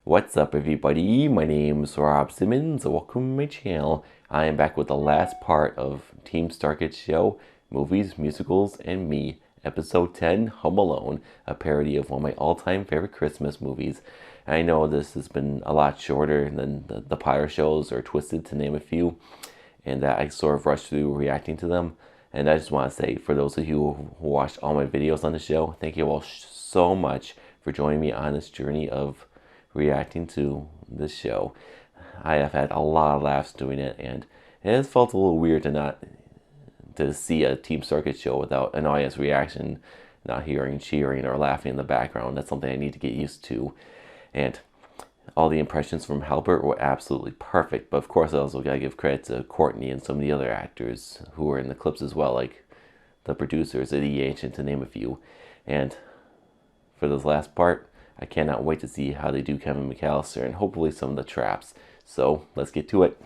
What's up everybody, my name's Rob Simmons, welcome to my channel. I am back with the last part of Teams StarKid show, Movies, Musicals, and Me, Episode 10, Home Alone, a parody of one of my all-time favorite Christmas movies. I know this has been a lot shorter than the prior shows, or Twisted to name a few, and I sort of rushed through reacting to them. And I just want to say, for those of you who watched all my videos on the show, thank you all so much for joining me on this journey of reacting to this show. I have had a lot of laughs doing it, and it has felt a little weird to see a Team StarKid show without an audience reaction, not hearing cheering or laughing in the background. That's something I need to get used to. And all the impressions from Halbert were absolutely perfect, but of course I also gotta give credit to Courtney and some of the other actors who were in the clips as well, like the producers at EH, and to name a few. And for this last part, I cannot wait to see how they do Kevin McAllister and hopefully some of the traps. So let's get to it.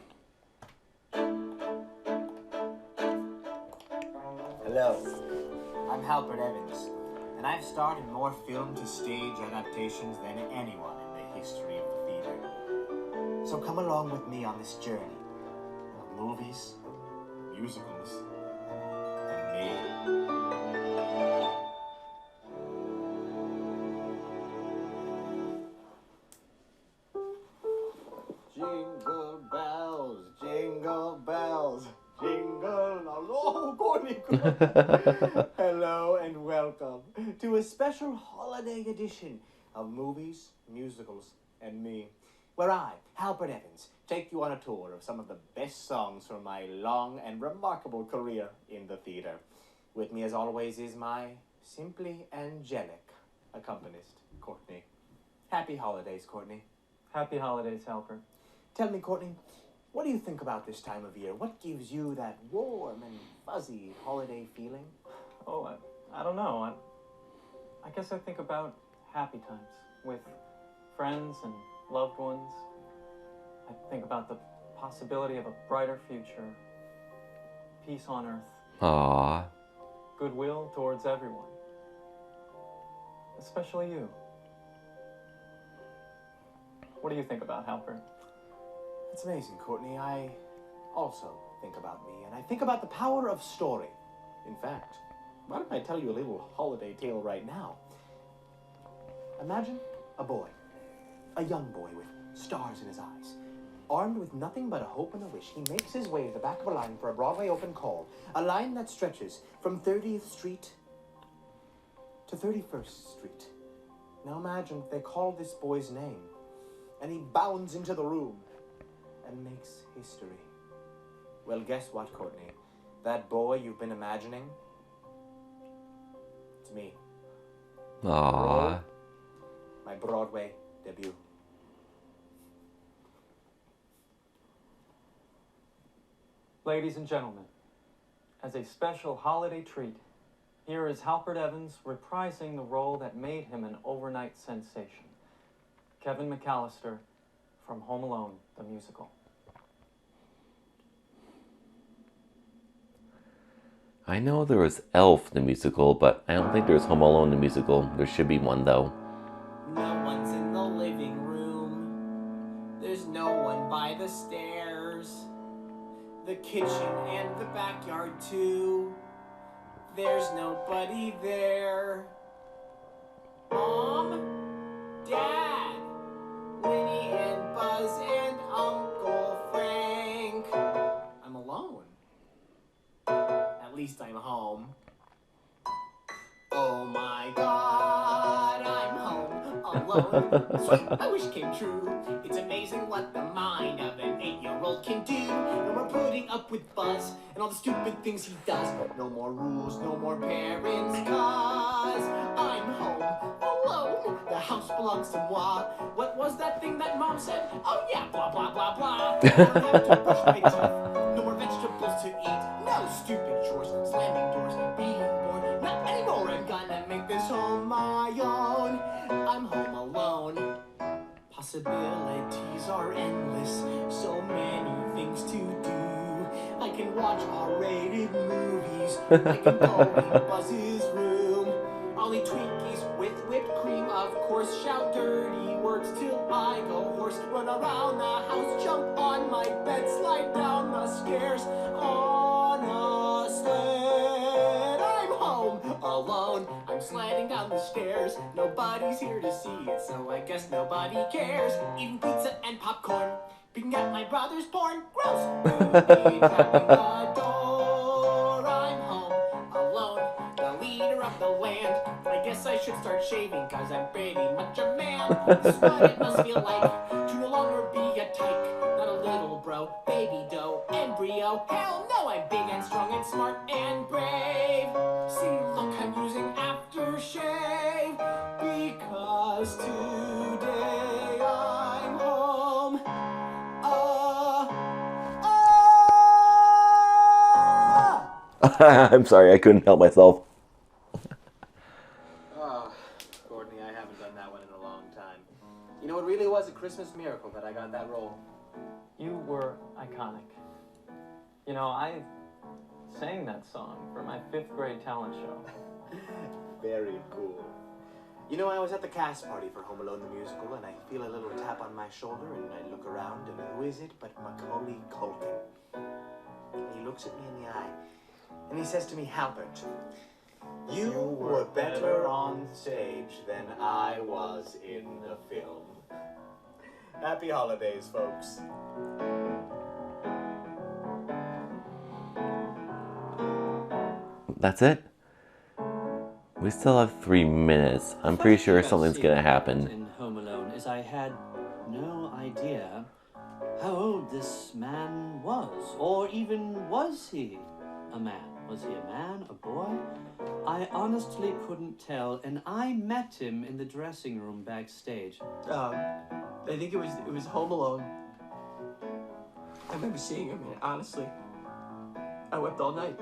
Hello, I'm Halbert Evans, and I've starred in more film-to-stage adaptations than anyone in the history of the theater. So come along with me on this journey of movies, musicals, and me. Jingle bells, jingle bells, jingle all Courtney. Hello and welcome to a special holiday edition of Movies, Musicals, and Me, where I, Halbert Evans, take you on a tour of some of the best songs from my long and remarkable career in the theater. With me, as always, is my simply angelic accompanist, Courtney. Happy holidays, Courtney. Happy holidays, Halbert. Tell me, Courtney, what do you think about this time of year? What gives you that warm and fuzzy holiday feeling? Oh, I don't know. I guess I think about happy times with friends and loved ones. I think about the possibility of a brighter future, peace on earth, Aww. goodwill towards everyone, especially you. What do you think about, Halbert? It's amazing, Courtney. I also think about me, and I think about the power of story. In fact, why don't I tell you a little holiday tale right now? Imagine a boy, a young boy with stars in his eyes, armed with nothing but a hope and a wish. He makes his way to the back of a line for a Broadway open call, a line that stretches from 30th Street to 31st Street. Now imagine if they called this boy's name, and he bounds into the room and makes history. Well, guess what, Courtney? That boy you've been imagining, it's me. Aww. My Broadway debut. Ladies and gentlemen, as a special holiday treat, here is Halbert Evans reprising the role that made him an overnight sensation. Kevin McAllister from Home Alone, the musical. I know there was Elf the musical, but I don't think there's Home Alone the musical. There should be one though. No one's in the living room. There's no one by the stairs. The kitchen and the backyard too. There's nobody there. Mom? Dad? Winnie and Buzz and Uncle Frank. I'm alone. At least I'm home. Oh my God, I'm home alone. Sweet, my wish came true. It's amazing what the mind of an 8-year-old can do. No more putting up with Buzz and all the stupid things he does. No more rules, no more parents, 'cause I'm home alone. The house belongs to moi. What was that thing that Mom said? Oh yeah, blah, blah, blah, blah. I don't have to brush my teeth. No more vegetables to eat. No stupid chores, slamming doors, being bored. Not anymore, I'm gonna make this home my own. I'm home alone. Possibilities are endless, so many things to do. I can watch R-rated movies. I can go in Buzz's room. I'll only Twinkies with whipped cream, of course. Shout dirty words till I go hoarse. Run around the house, jump on my bed, slide down the stairs on a sled. I'm home alone. I'm sliding down the stairs. Nobody's here to see it, so I guess nobody cares. Eating pizza and popcorn, peeking at my brother's porn. Gross. Baby, tapping the door. I'm home alone, the leader of the land. I guess I should start shaving, cause I'm pretty much a man. This is what it must feel like to no longer be a tyke. Not a little bro, baby dough, embryo. Hell no, I'm big and strong and smart and brave. See, look, I'm using aftershave, because today I'm home. I'm sorry, I couldn't help myself. Courtney, I haven't done that one in a long time. You know, it really was a Christmas miracle that I got that role. You were iconic. You know, I sang that song for my 5th grade talent show. Very cool. You know, I was at the cast party for Home Alone the musical, and I feel a little tap on my shoulder, and I look around, and who is it but Macaulay Culkin? He looks at me in the eye, and he says to me, Halbert, you were better on stage than I was in the film. Happy holidays, folks. That's it? We still have 3 minutes. I'm pretty sure something's gonna happen. In Home Alone is I had no idea how old this man was, or even was he a man? Was he a man, a boy? I honestly couldn't tell, and I met him in the dressing room backstage. I think it was Home Alone. I remember seeing him, and honestly, I wept all night.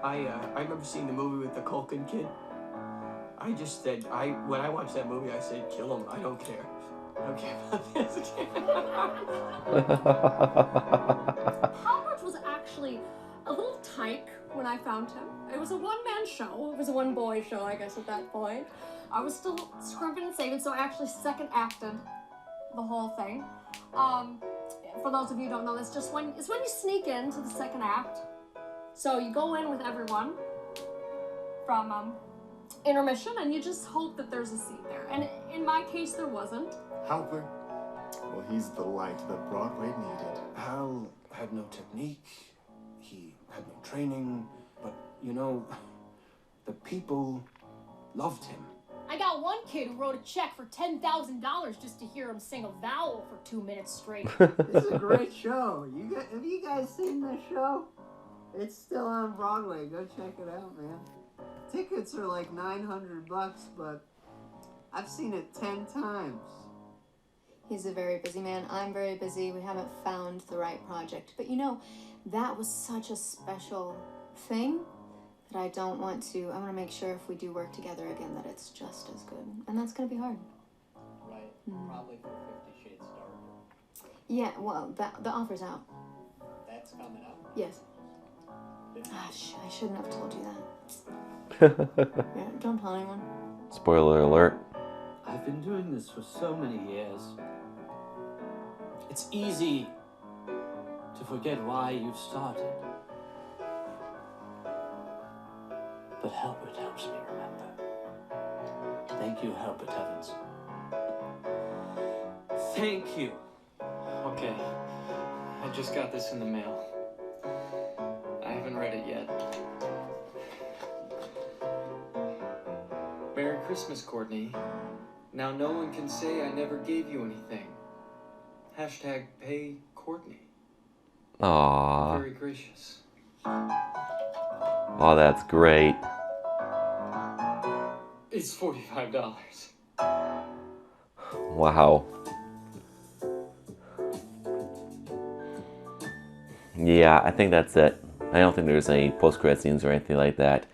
I remember seeing the movie with the Culkin kid. I just said, when I watched that movie, I said, kill him. I don't care. I don't care about this. Hogwarts was actually a little tyke when I found him. It was a one-man show. It was a one-boy show, I guess, at that point. I was still scrimping and saving, so I actually second acted the whole thing. For those of you who don't know, it's when you sneak into the second act. So you go in with everyone from intermission, and you just hope that there's a seat there. And in my case, there wasn't. Halbert? Well, he's the light that Broadway needed. Hal had no technique. He had no training. But, you know, the people loved him. I got one kid who wrote a check for $10,000 just to hear him sing a vowel for 2 minutes straight. This is a great show. Have you guys seen this show? It's still on Broadway. Go check it out, man. Tickets are like $900, but I've seen it 10 times. He's a very busy man. I'm very busy. We haven't found the right project. But you know, that was such a special thing that I want to make sure if we do work together again that it's just as good. And that's going to be hard. Right. Probably for 50 Shades Darker. Yeah, well, the offer's out. That's coming up. Yes. Gosh, I shouldn't have told you that. Yeah, don't tell anyone. Spoiler alert. I've been doing this for so many years. It's easy to forget why you've started. But Halbert helps me remember. Thank you, Halbert Evans. Thank you. Okay, I just got this in the mail. I haven't read it yet. Merry Christmas, Courtney. Now no one can say I never gave you anything. Hashtag pay Courtney. Aww. Very gracious. Oh, that's great. It's $45. Wow. Yeah, I think that's it. I don't think there's any post-credit scenes or anything like that.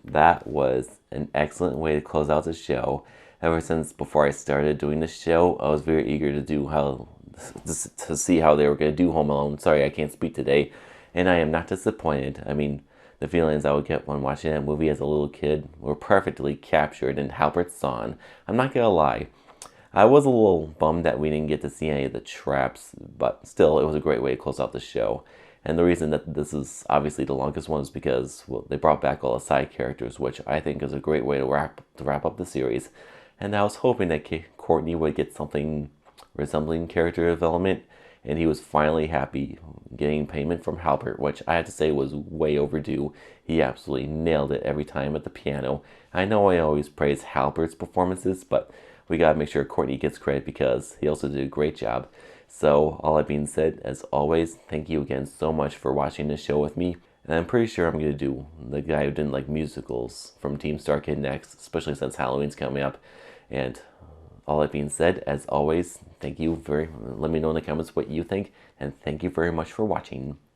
That was an excellent way to close out the show. Ever since before I started doing the show, I was very eager to see how they were going to do Home Alone. Sorry, I can't speak today. And I am not disappointed. I mean, The feelings I would get when watching that movie as a little kid were perfectly captured in Halbert's song. I'm not gonna lie. I was a little bummed that we didn't get to see any of the traps, but still, it was a great way to close out the show. And the reason that this is obviously the longest one is because, well, they brought back all the side characters, which I think is a great way to wrap up the series. And I was hoping that Courtney would get something resembling character development, and he was finally happy getting payment from Halbert, which I have to say was way overdue. He absolutely nailed it every time at the piano. I know I always praise Halbert's performances, but we gotta make sure Courtney gets credit because he also did a great job. So, all that being said, as always, thank you again so much for watching this show with me. And I'm pretty sure I'm going to do the guy who didn't like musicals from Team StarKid next, especially since Halloween's coming up. And all that being said, as always, let me know in the comments what you think, and thank you very much for watching.